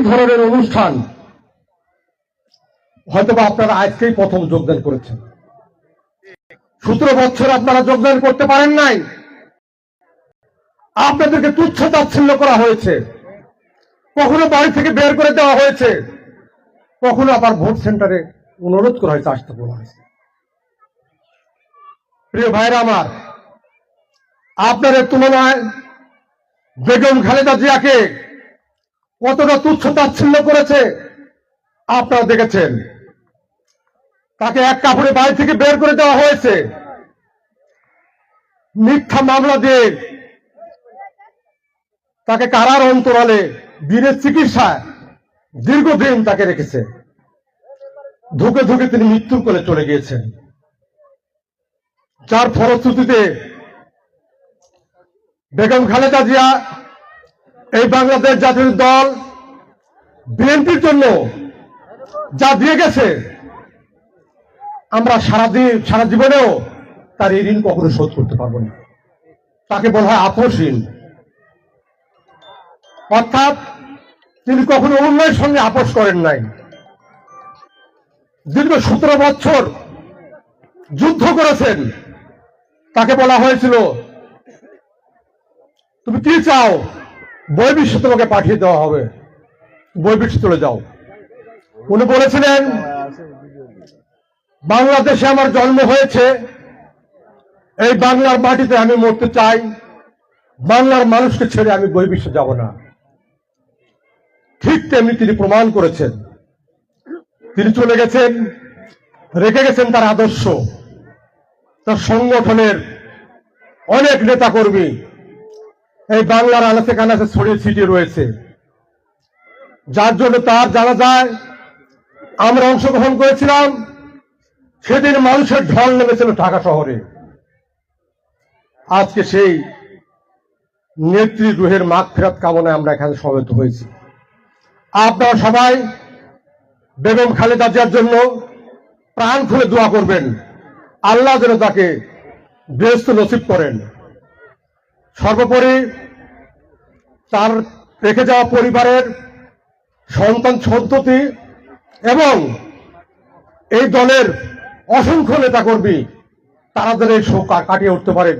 ধরনের অনুষ্ঠান হয়তোবা আপনারা আজকেই প্রথম যোগদান করেছেন। 17 বছর আপনারা যোগদান করতে পারেন নাই। আপনাদেরকে তুচ্ছ তাচ্ছিল্য করা হয়েছে, কখনো বাড়ি থেকে বের করে দেওয়া হয়েছে, কখনো আবার ভোট সেন্টারে অনুরোধ করা হয়েছে, আসতে বলা হয়েছে। প্রিয় ভাইরা আমার, আপনাদের তুলনায় বেগম খালেদা জিয়াকে কতটা তুচ্ছ তাচ্ছিল্য করেছে আপনারা দেখেছেন। তাকে এক কাপড়ে বাড়ি থেকে বের করে দেওয়া হয়েছে, মিথ্যা মামলা দিয়ে তাকে কারার অন্তরালে দিনের চিকিৎসায় দীর্ঘদিন তাকে রেখেছে। ধুকে ধুকে তিনি মৃত্যুর কোলে চলে গিয়েছেন, যার ফলশ্রুতিতে বেগম খালেদা জিয়া এই বাংলাদেশ জাতীয় দল বিএনপির জন্য যা দিয়ে গেছে, আমরা সারা জীবনেও তার এই ঋণ কখনো শোধ করতে পারবো না। তাকে বলা হয় আপোষহীন, অর্থাৎ তিনি কখনো অন্যের সঙ্গে আপোষ করেন নাই। দীর্ঘ 17 বছর যুদ্ধ করেছেন। তাকে বলা হয়েছিল, তুমি কি চাও, বহির্বিশ্বে তোমাকে পাঠিয়ে দেওয়া হবে, বহির্বিশ্বে চলে যাও। উনি বলেছিলেন, বাংলাদেশে আমার জন্ম হয়েছে, এই বাংলার মাটিতে আমি মরতে চাই, বাংলার মানুষকে ছেড়ে আমি বহির্বিশ্বে যাব না। ঠিক তেমনি তিনি প্রমাণ করেছেন। তিনি চলে গেছেন, রেখে গেছেন তার আদর্শ, তার সংগঠনের অনেক নেতা কর্মী এই বাংলার আনাচে কানাচে ছড়িয়ে ছিটিয়ে রয়েছে, যার জন্য তার জানাজায় আমরা অংশগ্রহণ করেছিলাম। সেদিন মানুষের ঢল নেমেছিল ঢাকা শহরে। আজকে সেই নেত্রী রুহের মাগফিরাত কামনায় আমরা এখানে সমবেত হয়েছি। আপনারা সবাই বেগম খালেদা জিয়ার জন্য প্রাণ খুলে দোয়া করবেন, আল্লাহ যেন তাকে বেহেশত নসিব করেন। সর্বোপরি তার রেখে যাওয়া পরিবারের সন্তান সন্ততি এবং এই দলের অসংখ্য নেতাকর্মী, তারা যেন এই শোক কাটিয়ে উঠতে পারেন,